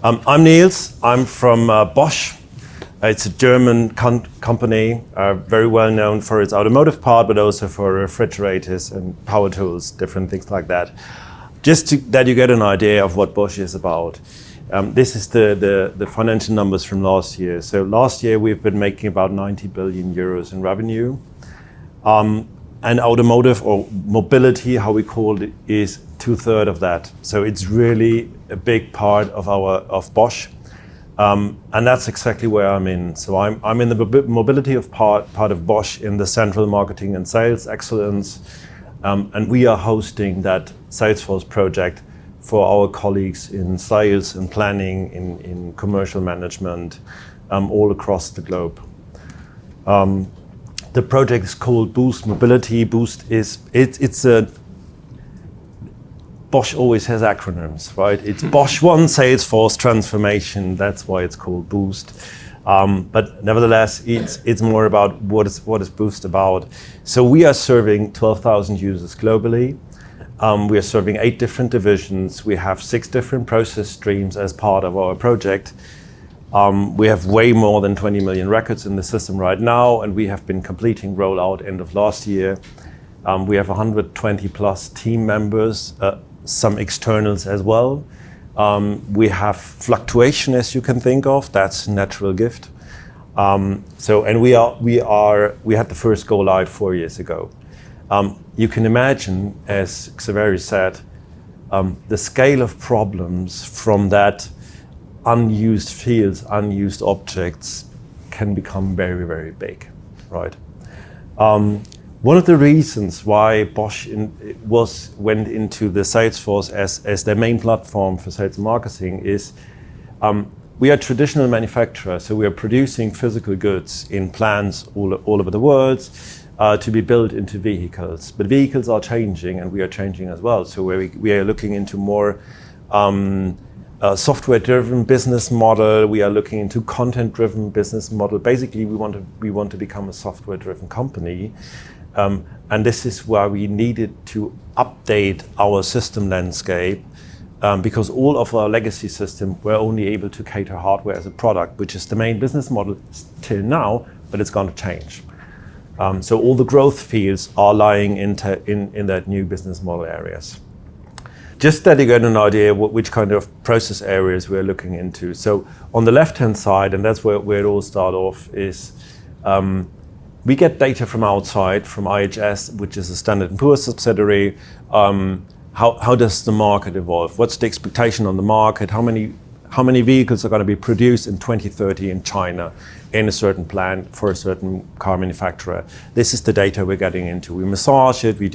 I'm Nils. I'm from Bosch. It's a German company, very well known for its automotive part, but also for refrigerators and power tools, different things like that. That you get an idea of what Bosch is about. This is the financial numbers from last year. So last year we've been making about 90 billion euros in revenue. And automotive or mobility, how we call it, is 2/3 of that. So it's really a big part of Bosch. And that's exactly where I'm in. So I'm in the mobility of part of Bosch in the central marketing and sales excellence. And we are hosting that Salesforce project for our colleagues in sales and planning, in commercial management, all across the globe. The project is called Boost Mobility. Boost Bosch always has acronyms, right? It's Bosch One Salesforce Transformation. That's why it's called Boost. But nevertheless, it's more about what is Boost about. So we are serving 12,000 users globally. We are serving 8 different divisions. We have 6 different process streams as part of our project. We have way more than 20 million records in the system right now, and we have been completing rollout end of last year. We have 120 plus team members, some externals as well. We have fluctuation, as you can think of. That's a natural gift. We had the first go live 4 years ago. You can imagine, as Xaveri said, the scale of problems from that unused fields, unused objects can become very, very big, right? One of the reasons why Bosch went into the Salesforce as their main platform for sales and marketing is we are a traditional manufacturer, so we are producing physical goods in plants all over the world to be built into vehicles. But vehicles are changing, and we are changing as well. So we are looking into more software-driven business model. We are looking into content-driven business model. Basically, we want to become a software-driven company, and this is why we needed to update our system landscape because all of our legacy systems were only able to cater hardware as a product, which is the main business model till now, but it's going to change. So all the growth fields are lying in that new business model areas. Just that you get an idea which kind of process areas we're looking into. So on the left-hand side, and that's where it all starts off, is we get data from outside, from IHS, which is a Standard & Poor's subsidiary. How does the market evolve? What's the expectation on the market? How many vehicles are going to be produced in 2030 in China in a certain plant for a certain car manufacturer? This is the data we're getting into. We massage it, we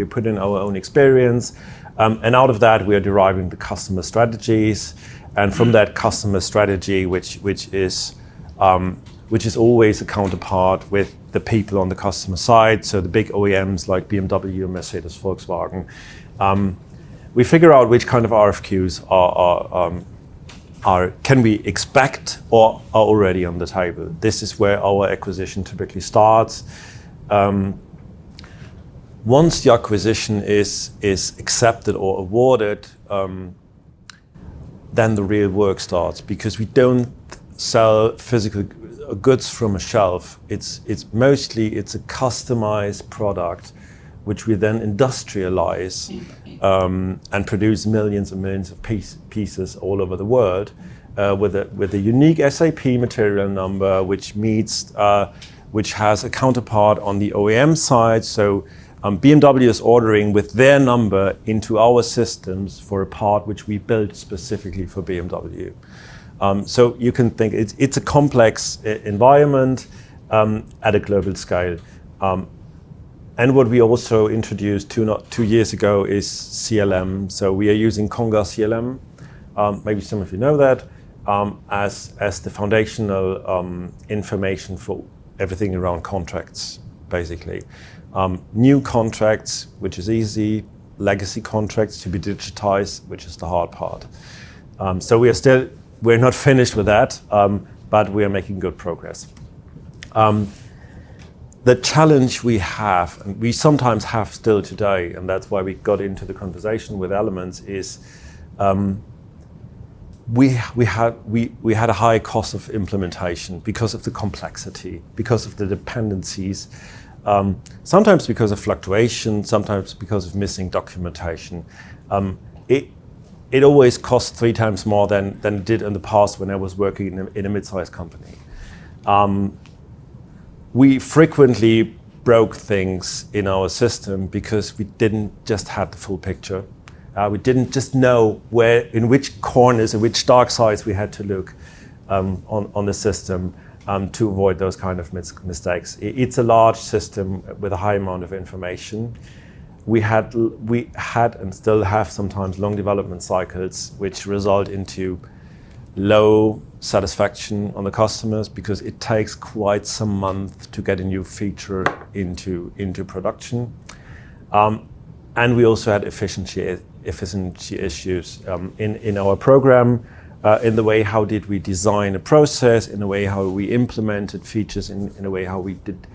put in our own experience, and out of that we are deriving the customer strategies, and from that customer strategy, which is always a counterpart with the people on the customer side, so the big OEMs like BMW, Mercedes, Volkswagen, we figure out which kind of RFQs can we expect or are already on the table. This is where our acquisition typically starts. Once the acquisition is accepted or awarded, then the real work starts, because we don't sell physical goods from a shelf. It's a customized product which we then industrialize and produce millions and millions of pieces all over the world with a unique SAP material number, which has a counterpart on the OEM side. So BMW is ordering with their number into our systems for a part which we built specifically for BMW. So you can think it's a complex environment at a global scale. And what we also introduced 2 years ago is CLM. So we are using Conga CLM. Maybe some of you know that as the foundational information for everything around contracts, basically. New contracts, which is easy. Legacy contracts to be digitized, which is the hard part. So we're not finished with that, but we are making good progress. The challenge we have, and we sometimes have still today, and that's why we got into the conversation with Elements, is we had a high cost of implementation because of the complexity, because of the dependencies, sometimes because of fluctuation, sometimes because of missing documentation. It always cost 3 times more than it did in the past when I was working in a mid-sized company. We frequently broke things in our system because we didn't just have the full picture. We didn't just know in which corners, in which dark sides we had to look on the system to avoid those kind of mistakes. It's a large system with a high amount of information. We had and still have sometimes long development cycles, which result into low satisfaction on the customers because it takes quite some months to get a new feature into production. And we also had efficiency issues in our program, in the way how did we design a process, in the way how we implemented features, in a way how we did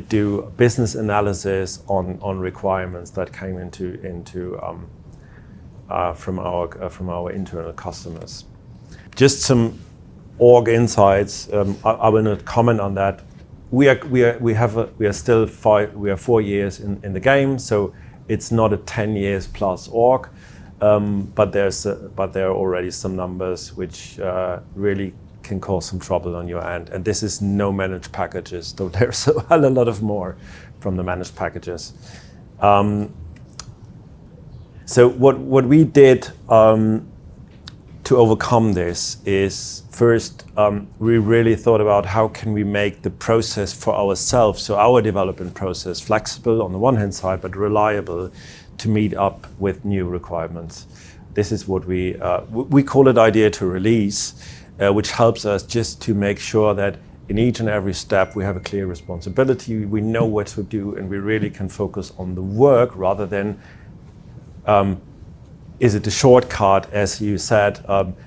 do business analysis on requirements that came from our internal customers. Just some org insights. I will not comment on that. We are 4 years in the game, so it's not a 10 years plus org, but there are already some numbers which really can cause some trouble on your end. And this is no managed packages, though there's a lot of more from the managed packages. So what we did to overcome this is first, we really thought about how can we make the process for ourselves, so our development process, flexible on the one hand side, but reliable to meet up with new requirements. This is what we call it idea to release, which helps us just to make sure that in each and every step we have a clear responsibility, we know what to do, and we really can focus on the work rather than is it a shortcut, as you said?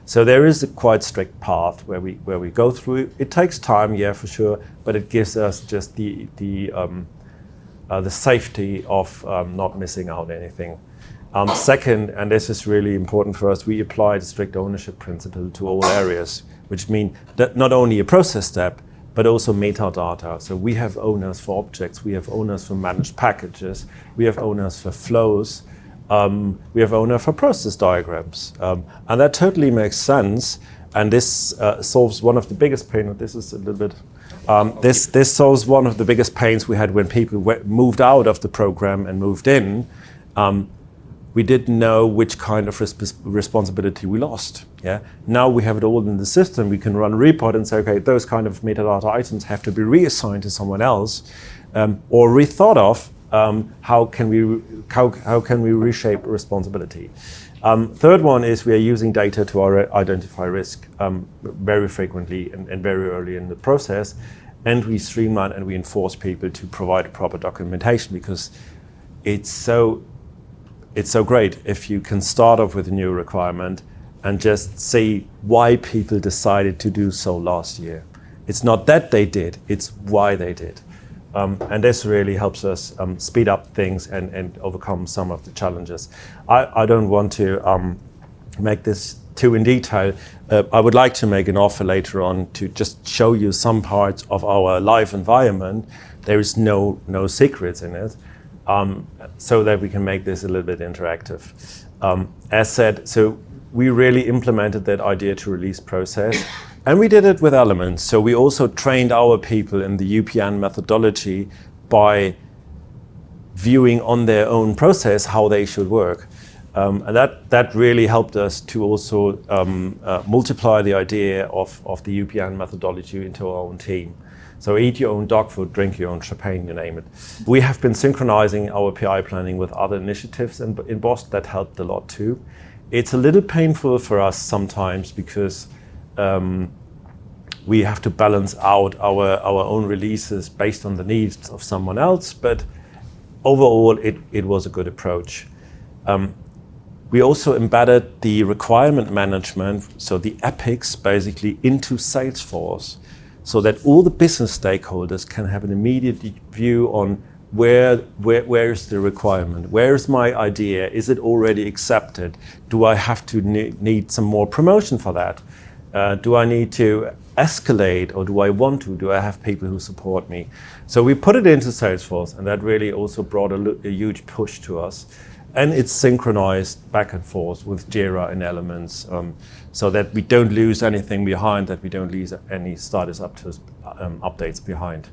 So there is a quite strict path where we go through. It takes time, yeah, for sure, but it gives us just the safety of not missing out anything. Second, and this is really important for us, we apply the strict ownership principle to all areas, which means that not only a process step, but also metadata. So we have owners for objects, we have owners for managed packages, we have owners for flows, we have owner for process diagrams. And that totally makes sense. And this solves one of the biggest pains. This is a little bit, this solves one of the biggest pains we had when people moved out of the program and moved in. We didn't know which kind of responsibility we lost. Yeah. Now we have it all in the system. We can run a report and say, okay, those kind of metadata items have to be reassigned to someone else, or rethought of. How can we reshape responsibility? Third one is we are using data to identify risk very frequently and very early in the process, and we streamline and we enforce people to provide proper documentation, because it's so great if you can start off with a new requirement and just see why people decided to do so last year. It's not that they did, it's why they did. And this really helps us speed up things and overcome some of the challenges. I don't want to make this too in detail. I would like to make an offer later on to just show you some parts of our live environment. There is no secrets in it, so that we can make this a little bit interactive. As said, so we really implemented that idea to release process. And we did it with elements. So we also trained our people in the UPN methodology by viewing on their own process how they should work. And that really helped us to also multiply the idea of the UPN methodology into our own team. So eat your own dog food, drink your own champagne, you name it. We have been synchronizing our PI planning with other initiatives in Bosch. That helped a lot too. It's a little painful for us sometimes because we have to balance out our own releases based on the needs of someone else, but overall it was a good approach. We also embedded the requirement management, so the epics basically, into Salesforce, so that all the business stakeholders can have an immediate view on where is the requirement? Where is my idea? Is it already accepted? Do I have to need some more promotion for that? Do I need to escalate, or do I want to? Do I have people who support me? So we put it into Salesforce, and that really also brought a huge push to us. And it's synchronized back and forth with Jira and Elements, so that we don't lose anything behind, that we don't lose any status updates behind.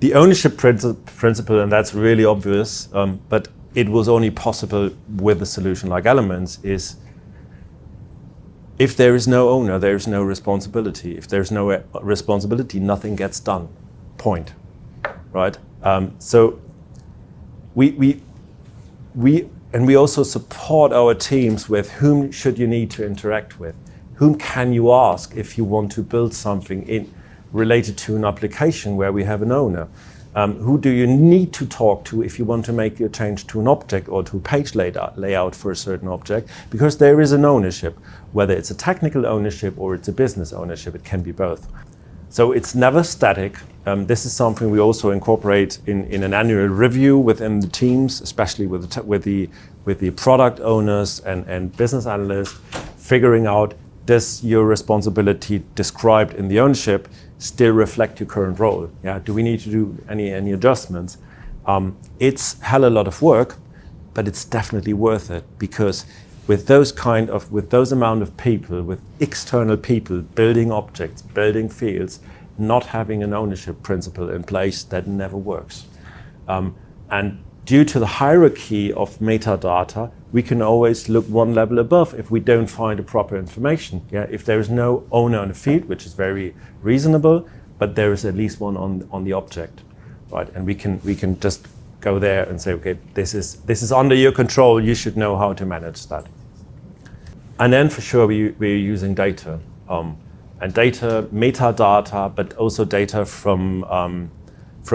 The ownership principle, and that's really obvious, but it was only possible with a solution like Elements, is if there is no owner, there is no responsibility. If there's no responsibility, nothing gets done. Point. Right? So we also support our teams with whom should you need to interact with. Whom can you ask if you want to build something related to an application where we have an owner? Who do you need to talk to if you want to make a change to an object or to a page layout for a certain object? Because there is an ownership, whether it's a technical ownership or it's a business ownership, it can be both. So it's never static. This is something we also incorporate in an annual review within the teams, especially with the product owners and business analysts, figuring out, does your responsibility described in the ownership still reflect your current role? Yeah, do we need to do any adjustments? It's hell a lot of work, but it's definitely worth it, because with those amount of people, with external people building objects, building fields, not having an ownership principle in place, that never works. And due to the hierarchy of metadata, we can always look one level above if we don't find the proper information. Yeah, if there is no owner on the field, which is very reasonable, but there is at least one on the object, right? And we can just go there and say, okay, this is under your control. You should know how to manage that. And then for sure we're using data, and data, metadata, but also data from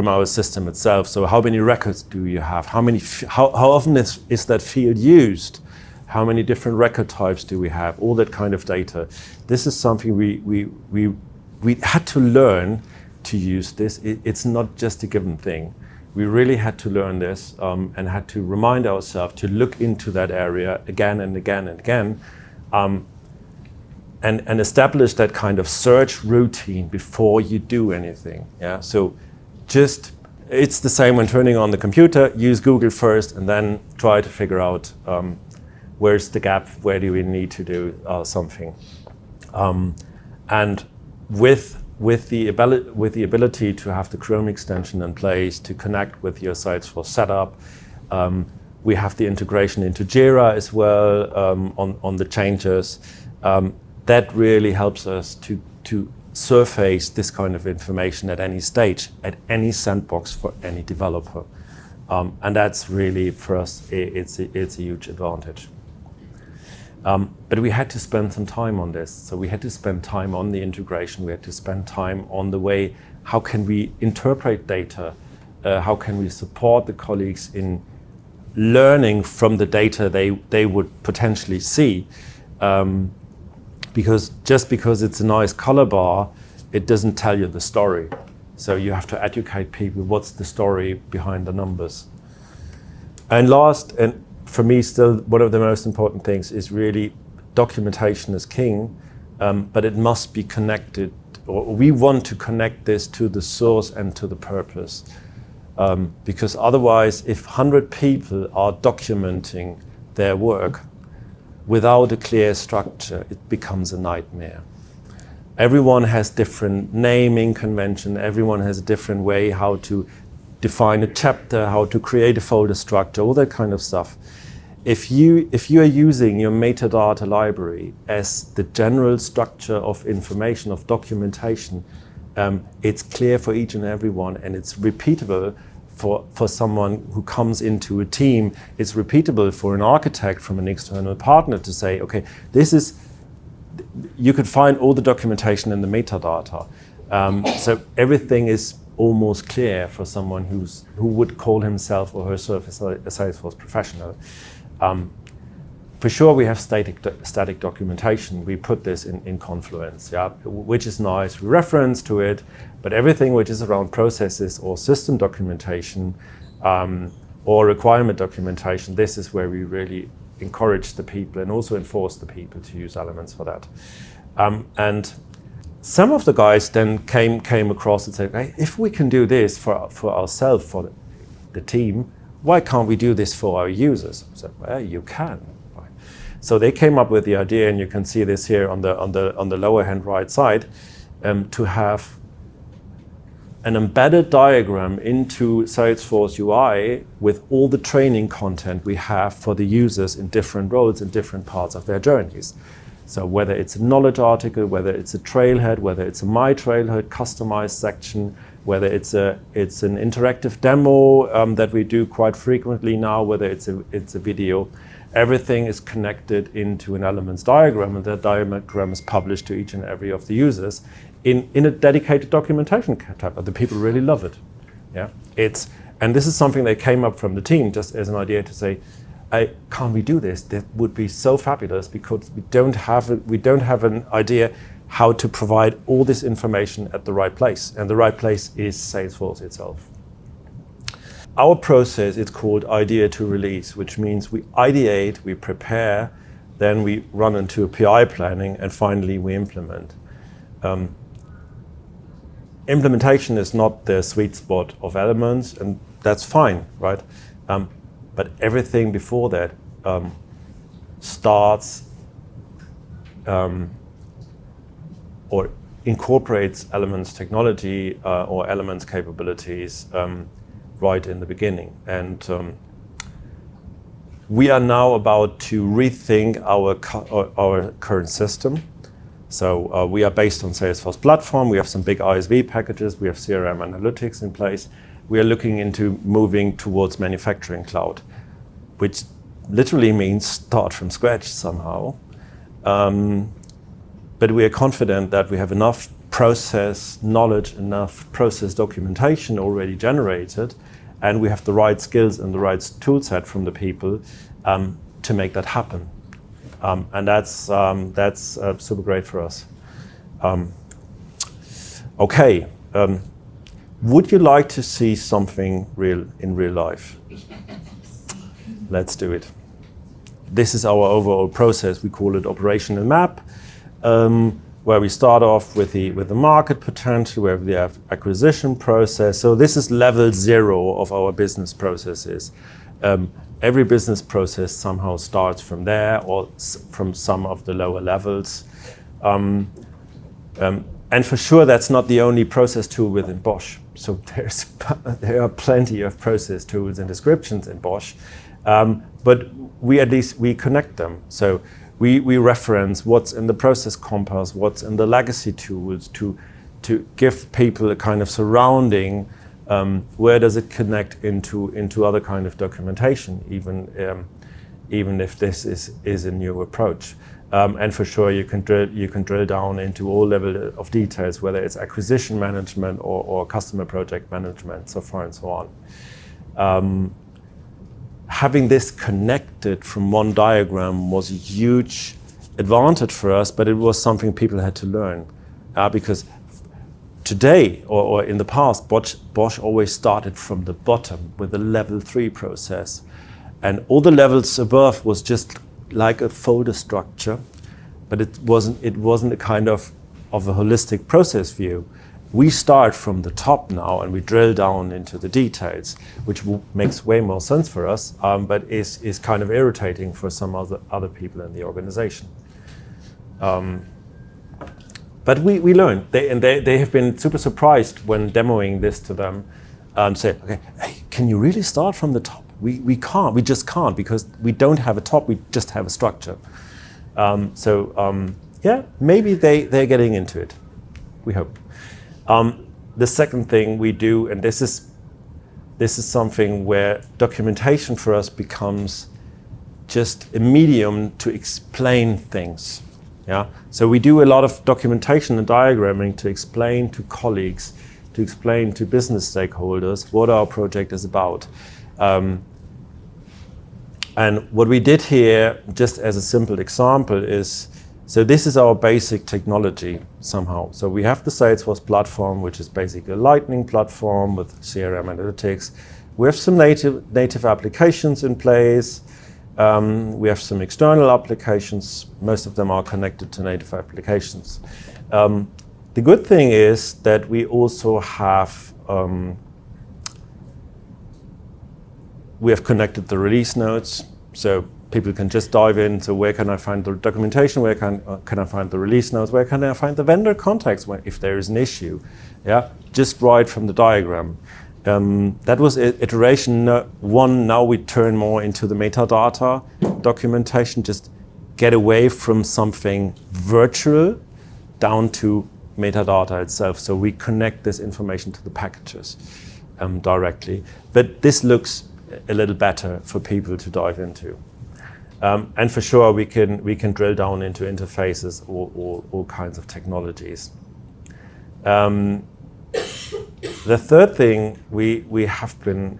our system itself. So how many records do you have? How often is that field used? How many different record types do we have? All that kind of data. This is something we had to learn to use this. It's not just a given thing. We really had to learn this and had to remind ourselves to look into that area again and again and again, and establish that kind of search routine before you do anything. Yeah. So it's the same when turning on the computer. Use Google first, and then try to figure out where's the gap, where do we need to do something. And with the ability to have the Chrome extension in place to connect with your Salesforce setup, we have the integration into Jira as well on the changes. That really helps us to surface this kind of information at any stage, at any sandbox for any developer. And that's really, for us, it's a huge advantage. But we had to spend some time on this. So we had to spend time on the integration. We had to spend time on the way, how can we interpret data? How can we support the colleagues in learning from the data they would potentially see? Because just because it's a nice color bar, it doesn't tell you the story. So you have to educate people, what's the story behind the numbers? And last, and for me still one of the most important things, is really documentation is king, but it must be connected, or we want to connect this to the source and to the purpose. Because otherwise, if 100 people are documenting their work without a clear structure, it becomes a nightmare. Everyone has different naming convention, everyone has a different way how to define a chapter, how to create a folder structure, all that kind of stuff. If you are using your metadata library as the general structure of information, of documentation, it's clear for each and every one, and it's repeatable for someone who comes into a team. It's repeatable for an architect from an external partner to say, okay, you could find all the documentation in the metadata. So everything is almost clear for someone who would call himself or herself a Salesforce professional. For sure, we have static documentation. We put this in Confluence, yeah, which is nice. We reference to it, but everything which is around processes or system documentation or requirement documentation, this is where we really encourage the people and also enforce the people to use Elements for that. And some of the guys then came across and said, hey, if we can do this for ourselves, for the team, why can't we do this for our users? I said, well, you can. Right. So they came up with the idea, and you can see this here on the lower hand right side, to have an embedded diagram into Salesforce UI with all the training content we have for the users in different roles in different parts of their journeys. So whether it's a knowledge article, whether it's a trailhead, whether it's a My Trailhead customized section, whether it's an interactive demo that we do quite frequently now, whether it's a video, everything is connected into an Elements diagram, and that diagram is published to each and every of the users in a dedicated documentation tab. The people really love it. Yeah, and this is something that came up from the team just as an idea to say, can't we do this? That would be so fabulous, because we don't have an idea how to provide all this information at the right place, and the right place is Salesforce itself. Our process is called idea to release, which means we ideate, we prepare, then we run into a PI planning, and finally we implement. Implementation is not the sweet spot of Elements, and that's fine, right? But everything before that starts or incorporates Elements technology or Elements capabilities right in the beginning. And we are now about to rethink our current system. So we are based on Salesforce platform. We have some big ISV packages. We have CRM analytics in place. We are looking into moving towards manufacturing cloud, which literally means start from scratch somehow. But we are confident that we have enough process knowledge, enough process documentation already generated, and we have the right skills and the right tool set from the people to make that happen. And that's super great for us. Okay. Would you like to see something real in real life? Let's do it. This is our overall process. We call it operational map, where we start off with the market potential, where we have acquisition process. So this is level 0 of our business processes. Every business process somehow starts from there or from some of the lower levels. And for sure, that's not the only process tool within Bosch. So there are plenty of process tools and descriptions in Bosch, but we connect them. So we reference what's in the process compass, what's in the legacy tools to give people a kind of surrounding. Where does it connect into other kind of documentation, even if this is a new approach. And for sure, you can drill down into all level of details, whether it's acquisition management or customer project management, so far and so on. Having this connected from one diagram was a huge advantage for us, but it was something people had to learn, because today or in the past, Bosch always started from the bottom with a level 3 process, and all the levels above was just like a folder structure, but it wasn't a kind of a holistic process view. We start from the top now and we drill down into the details, which makes way more sense for us, but is kind of irritating for some other people in the organization. But we learned, they have been super surprised when demoing this to them, and say, okay, hey, can you really start from the top? We just can't, because we don't have a top, we just have a structure. Yeah, maybe they're getting into it, we hope. The second thing we do, and this is something where documentation for us becomes just a medium to explain things. Yeah, so we do a lot of documentation and diagramming to explain to colleagues, to explain to business stakeholders what our project is about. And what we did here, just as a simple example, is, so this is our basic technology somehow. So we have the Salesforce platform, which is basically a Lightning platform with CRM analytics. We have some native applications in place. We have some external applications. Most of them are connected to native applications. The good thing is that we also have connected the release notes, so people can just dive in. So where can I find the documentation? Where can I find the release notes? Where can I find the vendor contacts if there is an issue? Yeah, just right from the diagram. That was iteration one. Now we turn more into the metadata documentation. Just get away from something virtual down to metadata itself. So we connect this information to the packages directly. But this looks a little better for people to dive into. And for sure, we can drill down into interfaces or all kinds of technologies. The third thing we have been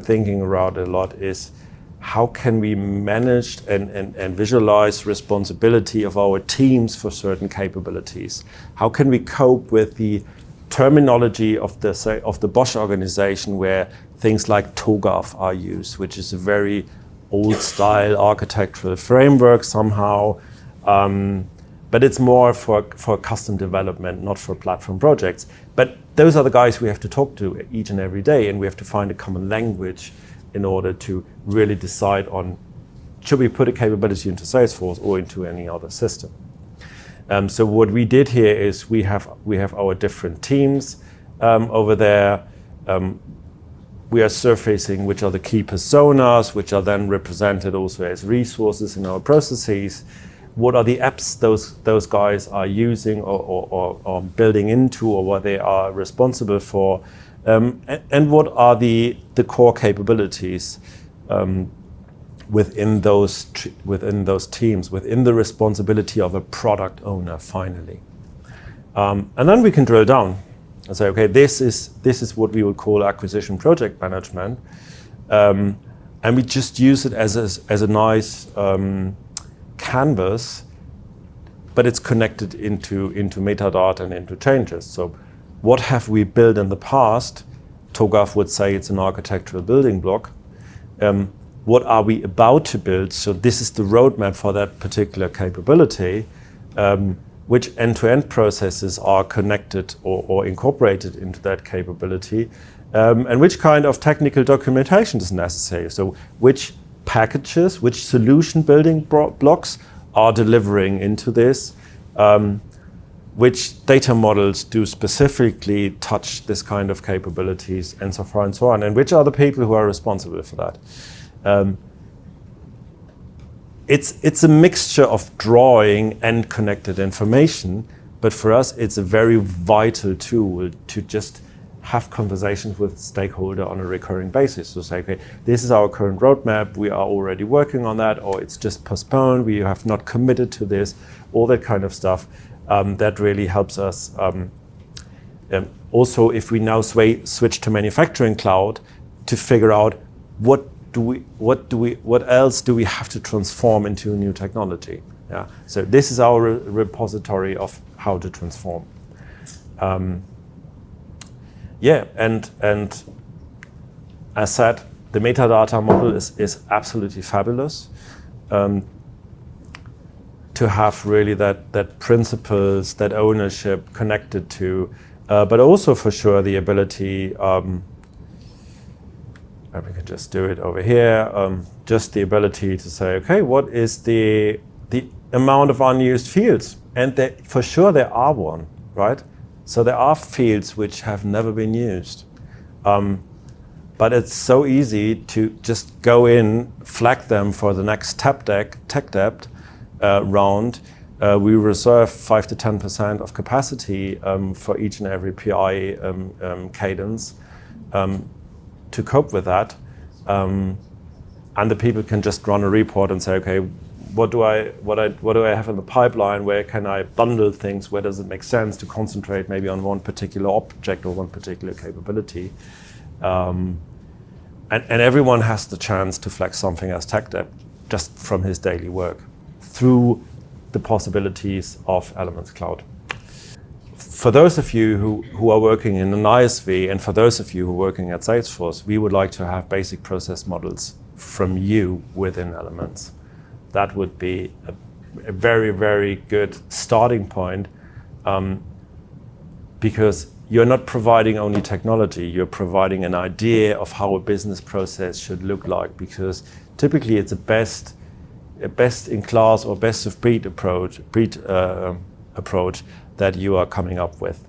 thinking about a lot is how can we manage and visualize responsibility of our teams for certain capabilities? How can we cope with the terminology of the Bosch organization where things like TOGAF are used, which is a very old style architectural framework somehow, but it's more for custom development, not for platform projects. But those are the guys we have to talk to each and every day, and we have to find a common language in order to really decide on, should we put a capability into Salesforce or into any other system? So what we did here is we have our different teams over there. We are surfacing which are the key personas, which are then represented also as resources in our processes. What are the apps those guys are using or building into, or what they are responsible for, and what are the core capabilities within those teams, within the responsibility of a product owner finally. And then we can drill down and say, okay, this is what we would call acquisition project management, and we just use it as a nice canvas, but it's connected into metadata and into changes. So what have we built in the past? TOGAF would say it's an architectural building block. What are we about to build? So this is the roadmap for that particular capability. Which end-to-end processes are connected or incorporated into that capability, and which kind of technical documentation is necessary. So which packages, which solution building blocks are delivering into this, which data models do specifically touch this kind of capabilities, and so far and so on, and which are the people who are responsible for that. It's a mixture of drawing and connected information, but for us it's a very vital tool to just have conversations with stakeholder on a recurring basis. So say, okay, this is our current roadmap, we are already working on that, or it's just postponed, we have not committed to this, all that kind of stuff. That really helps us. Also, if we now switch to manufacturing cloud, to figure out what else do we have to transform into a new technology? Yeah. So this is our repository of how to transform. And as said, the metadata model is absolutely fabulous. To have really that principles, that ownership connected to, but also for sure the ability, we can just do it over here, just the ability to say, okay, what is the amount of unused fields? And for sure there are one, right? So there are fields which have never been used. But it's so easy to just go in, flag them for the next tech debt round. We reserve 5 to 10% of capacity for each and every PI cadence to cope with that. And the people can just run a report and say, okay, what do I have in the pipeline? Where can I bundle things? Where does it make sense to concentrate maybe on one particular object or one particular capability? and everyone has the chance to flex something as tech debt just from his daily work through the possibilities of Elements Cloud. For those of you who are working in an ISV, and for those of you who are working at Salesforce, we would like to have basic process models from you within Elements. That would be a very, very good starting point, because you're not providing only technology, you're providing an idea of how a business process should look like, because typically it's a best in class or best of breed approach that you are coming up with.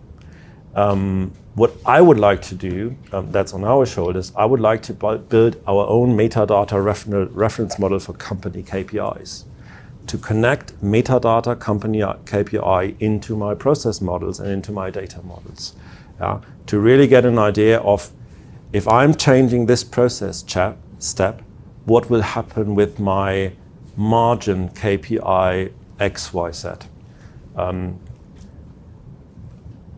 What I would like to do, that's on our shoulders, I would like to build our own metadata reference model for company KPIs, to connect metadata company KPI into my process models and into my data models. To really get an idea of, if I'm changing this process step, what will happen with my margin KPI XYZ.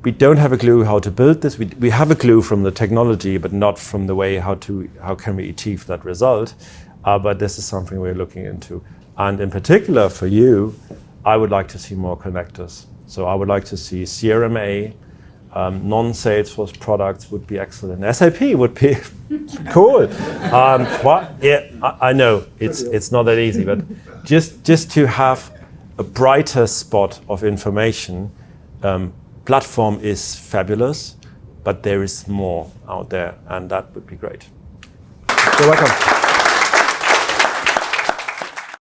We don't have a clue how to build this. We have a clue from the technology, but not from the way how can we achieve that result. But this is something we're looking into. And in particular for you, I would like to see more connectors. So I would like to see CRMA, non-Salesforce products would be excellent. SAP would be cool. I know it's not that easy, but just to have a brighter spot of information. Platform is fabulous, but there is more out there, and that would be great. You're welcome.